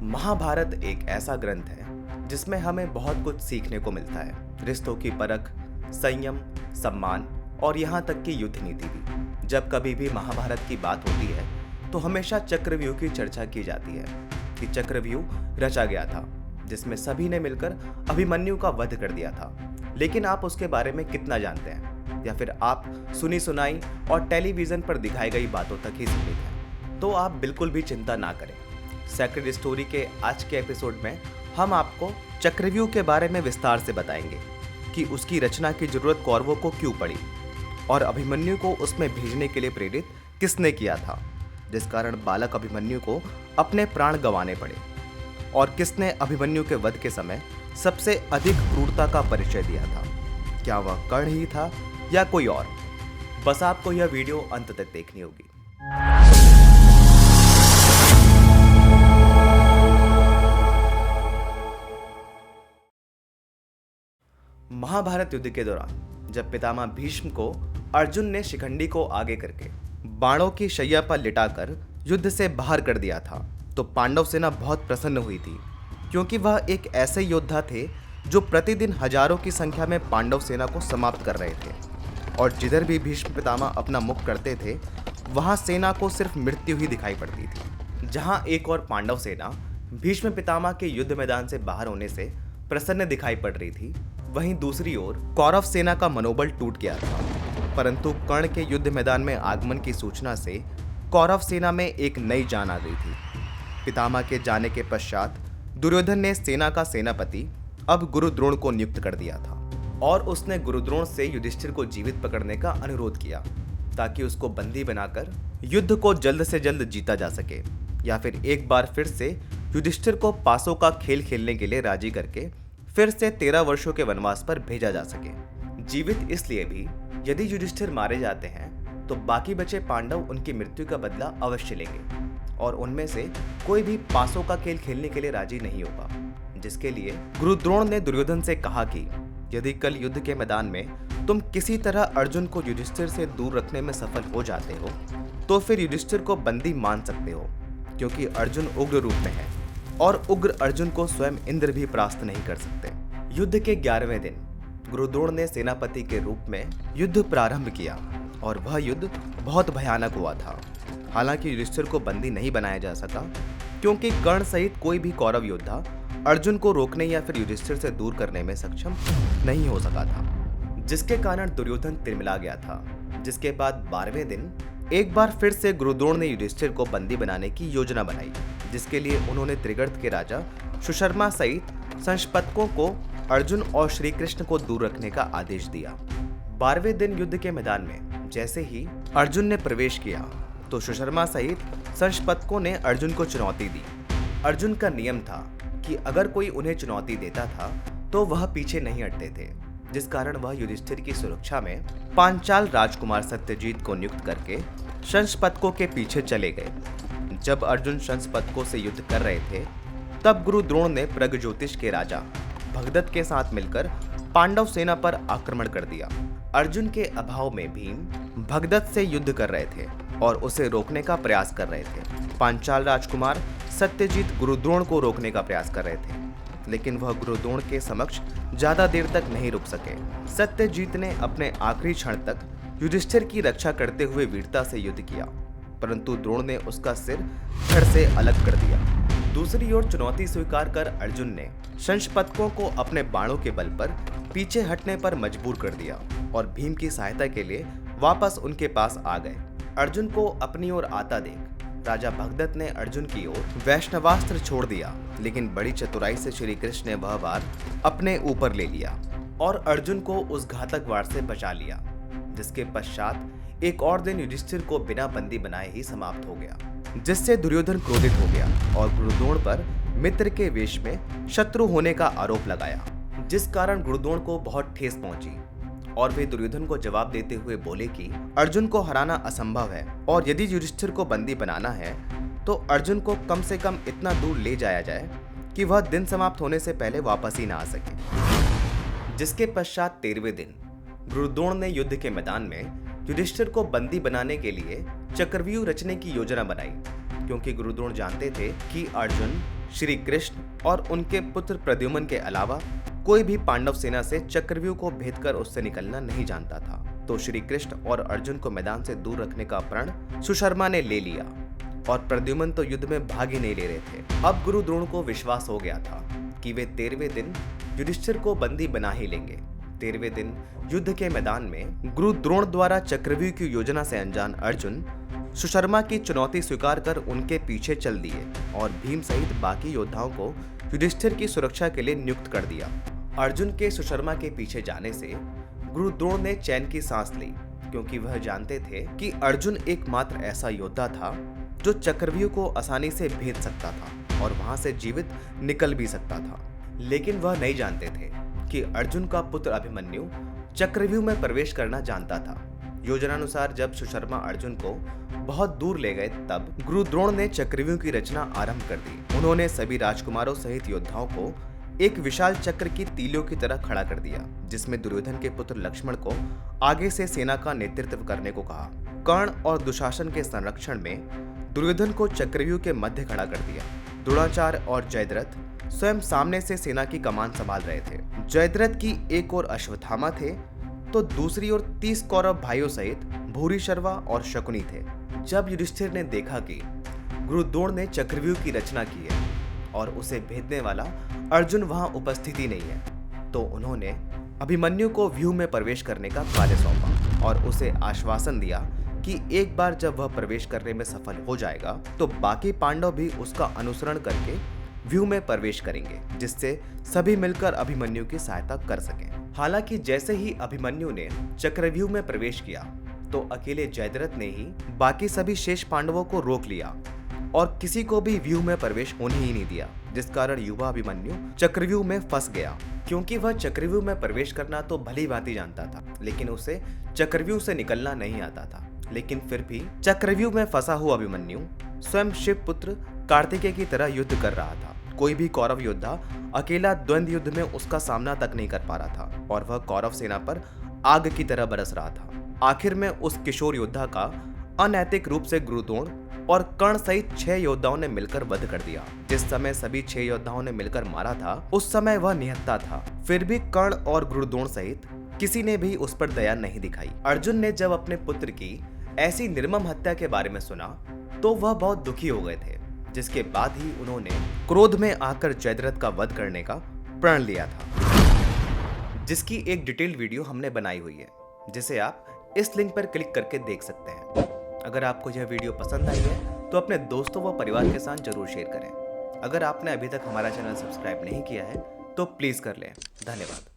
महाभारत एक ऐसा ग्रंथ है जिसमें हमें बहुत कुछ सीखने को मिलता है। रिश्तों की परख, संयम, सम्मान और यहाँ तक कि युद्ध नीति भी। जब कभी भी महाभारत की बात होती है तो हमेशा चक्रव्यूह की चर्चा की जाती है कि चक्रव्यूह रचा गया था जिसमें सभी ने मिलकर अभिमन्यु का वध कर दिया था। लेकिन आप उसके बारे में कितना जानते हैं, या फिर आप सुनी सुनाई और टेलीविजन पर दिखाई गई बातों तक ही सीमित हैं? तो आप बिल्कुल भी चिंता ना करें। सेक्रेड स्टोरी के आज के एपिसोड में हम आपको चक्रव्यूह के बारे में विस्तार से बताएंगे कि उसकी रचना की जरूरत कौरवों को क्यों पड़ी और अभिमन्यु को उसमें भेजने के लिए प्रेरित किसने किया था, जिस कारण बालक अभिमन्यु को अपने प्राण गंवाने पड़े, और किसने अभिमन्यु के वध के समय सबसे अधिक क्रूरता का परिचय दिया था। क्या वह कर्ण ही था या कोई और? बस आपको यह वीडियो अंत तक देखनी होगी। महाभारत युद्ध के दौरान जब पितामह भीष्म को अर्जुन ने शिखंडी को आगे करके बाणों की शैया पर लिटाकर युद्ध से बाहर कर दिया था तो पांडव सेना बहुत प्रसन्न हुई थी, क्योंकि वह एक ऐसे योद्धा थे जो प्रतिदिन हजारों की संख्या में पांडव सेना को समाप्त कर रहे थे। और जिधर भी भीष्म पितामह अपना मुख करते थे वहां सेना को सिर्फ मृत्यु ही दिखाई पड़ती थी। जहां एक और पांडव सेना भीष्म पितामह के युद्ध मैदान से बाहर होने से प्रसन्न दिखाई पड़ रही थी, वहीं दूसरी ओर कौरव सेना का मनोबल टूट गया था। परंतु कर्ण के युद्ध मैदान में आगमन की सूचना से कौरव सेना में एक नई जान आ गई थी। पितामह के जाने के पश्चात दुर्योधन ने सेना का सेनापति अब गुरु द्रोण को नियुक्त कर दिया था, और उसने गुरु द्रोण से युधिष्ठिर को जीवित पकड़ने का अनुरोध किया ताकि उसको बंदी बनाकर युद्ध को जल्द से जल्द जीता जा सके, या फिर एक बार फिर से युधिष्ठिर को पासों का खेल खेलने के लिए राजी करके फिर से 13 वर्षों के वनवास पर भेजा जा सके। जीवित इसलिए भी, यदि युधिष्ठिर मारे जाते हैं तो बाकी बचे पांडव उनकी मृत्यु का बदला अवश्य लेंगे, और उनमें से कोई भी पासों का खेल खेलने के लिए राजी नहीं होगा। जिसके लिए गुरु द्रोण ने दुर्योधन से कहा कि यदि कल युद्ध के मैदान में तुम किसी तरह अर्जुन को युधिष्ठिर से दूर रखने में सफल हो जाते हो तो फिर युधिष्ठिर को बंदी मान सकते हो, क्योंकि अर्जुन उग्र रूप में है और उग्र अर्जुन को स्वयं इंद्र भी परास्त नहीं कर सकते। युद्ध के 11वें दिन गुरु द्रोण ने सेनापति के रूप में युद्ध प्रारंभ किया, और वह युद्ध बहुत भयानक हुआ था। हालांकि युधिष्ठिर को बंदी नहीं बनाया जा सका, क्योंकि कर्ण सहित कोई भी कौरव योद्धा अर्जुन को रोकने या फिर युधिष्ठिर से दूर करने में सक्षम नहीं हो सका था, जिसके कारण दुर्योधन तिरमिला गया था। जिसके बाद 12वें दिन एक बार फिर से गुरु द्रोण ने युधिष्ठिर को बंदी बनाने की योजना बनाई, जिसके लिए उन्होंने त्रिगर्त के राजा सुशर्मा सहित संशपतकों को अर्जुन और श्री कृष्ण को दूर रखने का आदेश दिया। 12वें दिन युद्ध के मैदान में जैसे ही अर्जुन ने प्रवेश किया तो सुशर्मा सहित संशपतकों ने अर्जुन को चुनौती दी। अर्जुन का नियम था कि अगर कोई उन्हें चुनौती देता था तो वह पीछे नहीं हटते थे, जिस कारण वह युधिष्ठिर की सुरक्षा में पांचाल राजकुमार सत्यजीत को नियुक्त करके संशपतकों के पीछे चले गए। जब अर्जुन संशपतकों से युद्ध कर रहे थे तब गुरु द्रोण ने प्रगज्योतिष के राजा भगदत्त के साथ मिलकर पांडव सेना पर आक्रमण कर दिया। अर्जुन के अभाव में भीम भगदत्त से युद्ध कर रहे थे और उसे रोकने का प्रयास कर रहे थे। पांचाल राजकुमार सत्यजीत गुरु द्रोण को रोकने का प्रयास कर रहे थे, लेकिन वह गुरु द्रोण के समक्ष ज्यादा देर तक नहीं रुक सके। सत्यजीत ने अपने आखिरी क्षण तक युधिष्ठिर की रक्षा करते हुए वीरता से युद्ध किया, परंतु द्रोण ने उसका सिर धड़ से अलग कर दिया। दूसरी ओर चुनौती स्वीकार कर अर्जुन ने संशपतकों को अपने बाणों के बल पर पीछे हटने पर मजबूर कर दिया और भीम की सहायता के लिए वापस उनके पास आ गए। अर्जुन को अपनी ओर आता देख राजा भगदत्त ने अर्जुन की ओर वैष्णवास्त्र छोड़ दिया, लेकिन बड़ी चतुराई से श्री कृष्ण ने वह वार अपने ऊपर ले लिया और अर्जुन को उस घातक वार से बचा लिया। जिसके पश्चात एक और दिन युधिष्ठिर को बिना बंदी बनाए ही समाप्त हो गया, जिससे दुर्योधन क्रोधित हो गया और गुरु द्रोण पर मित्र के वेश में शत्रु होने का आरोप लगाया, जिस कारण गुरु द्रोण को बहुत ठेस पहुंची और वे दुर्योधन को जवाब देते हुए बोले कि अर्जुन को हराना असंभव है, और यदि युधिष्ठिर को बंदी बनाना है तो अर्जुन को कम से कम इतना दूर ले जाया जाए कि वह दिन समाप्त होने से पहले वापस ही ना आ सके। जिसके पश्चात 13वें दिन गुरु द्रोण ने युद्ध के मैदान में युधिष्ठिर को बंदी बनाने के लिए चक्रव्यूह रचने की योजना बनाई, क्योंकि गुरु द्रोण जानते थे कि अर्जुन श्री कृष्ण और उनके पुत्र प्रद्युम्न के अलावा कोई भी पांडव सेना से चक्रव्यूह को भेद कर उससे निकलना नहीं जानता था। तो श्री कृष्ण और अर्जुन को मैदान से दूर रखने का प्रण सुशर्मा ने ले लिया और प्रद्युम्न तो युद्ध में भाग ही नहीं ले रहे थे। अब गुरु द्रोण को विश्वास हो गया था कि वे 13वें दिन युधिष्ठिर को बंदी बना ही लेंगे। 13वें दिन युद्ध के मैदान में गुरु द्रोण द्वारा चक्रव्यूह की योजना से अनजान अर्जुन सुशर्मा की चुनौती स्वीकार कर उनके पीछे चल दिए और भीम सहित बाकी योद्धाओं को युधिष्ठिर की सुरक्षा के लिए नियुक्त कर दिया। अर्जुन के सुशर्मा के पीछे जाने से गुरु द्रोण ने चैन की सांस ली, क्योंकि वह जानते थे कि अर्जुन एकमात्र ऐसा योद्धा था जो चक्रव्यूह को आसानी से भेद सकता था और वहां से जीवित निकल भी सकता था। लेकिन वह नहीं जानते थे कि अर्जुन का पुत्र अभिमन्यु चक्रव्यूह में प्रवेश करना जानता था। योजनानुसार जब सुशर्मा अर्जुन को बहुत दूर ले गए तब गुरु द्रोण ने चक्रव्यूह की रचना आरंभ कर दी। उन्होंने सभी राजकुमारों सहित योद्धाओं को एक विशाल चक्र की तीलियों की तरह खड़ा कर दिया, जिसमें दुर्योधन के पुत्र लक्ष्मण को आगे से सेना का नेतृत्व करने को कहा। कर्ण और दुशासन के संरक्षण में दुर्योधन को चक्रव्यूह के मध्य खड़ा कर दिया। द्रोणाचार्य और जयद्रथ स्वयं सामने से सेना की कमान संभाल रहे थे। जयद्रथ की एक ओर अश्वत्थामा थे तो दूसरी ओर 30 कौरव भाइयों सहित भूरिश्रवा और शकुनी थे। जब युधिष्ठिर ने देखा कि गुरु द्रोण ने चक्रव्यूह की रचना की है और उसे भेदने वाला अर्जुन वहां उपस्थित ही नहीं है, तो उन्होंने अभिमन्यु को व्यूह में प्रवेश करने का कार्य सौंपा और उसे आश्वासन दिया कि एक बार जब वह प्रवेश करने में सफल हो जाएगा तो बाकी पांडव भी उसका अनुसरण करके व्यूह में प्रवेश करेंगे, जिससे सभी मिलकर अभिमन्यु की सहायता कर सकें। हालांकि जैसे ही अभिमन्यु ने चक्रव्यूह में प्रवेश किया तो अकेले जयद्रथ ने ही बाकी सभी शेष पांडवों को रोक लिया और किसी को भी व्यूह में प्रवेश होने ही नहीं दिया, जिस कारण युवा अभिमन्यु चक्रव्यूह में फंस गया। क्योंकि वह चक्रव्यूह में प्रवेश करना तो भली भांति जानता था, लेकिन उसे चक्रव्यूह से निकलना नहीं आता था। लेकिन फिर भी चक्रव्यूह में फंसा हुआ अभिमन्यु स्वयं शिव पुत्र कार्तिकेय की तरह युद्ध कर रहा था। कोई भी कौरव योद्धा अकेला द्वंद्व युद्ध में उसका सामना तक नहीं कर पा रहा था और वह कौरव सेना पर आग की तरह बरस रहा था। आखिर में उस किशोर योद्धा का अनैतिक रूप से गुरु द्रोण और कर्ण सहित 6 योद्धाओं ने मिलकर वध कर दिया। जिस समय सभी 6 योद्धाओं ने मिलकर मारा था उस समय वह निहत्था था। फिर भी कर्ण और गुरु द्रोण सहित किसी ने भी उस पर दया नहीं दिखाई। अर्जुन ने जब अपने पुत्र की ऐसी निर्मम हत्या के बारे में सुना तो वह बहुत दुखी हो गए थे, जिसके बाद ही उन्होंने क्रोध में आकर जयद्रथ का वध करने का प्रण लिया था, जिसकी एक डिटेल्ड वीडियो हमने बनाई हुई है, जिसे आप इस लिंक पर क्लिक करके देख सकते हैं। अगर आपको यह वीडियो पसंद आई है तो अपने दोस्तों व परिवार के साथ जरूर शेयर करें। अगर आपने अभी तक हमारा चैनल सब्सक्राइब नहीं किया है तो प्लीज कर लें। धन्यवाद।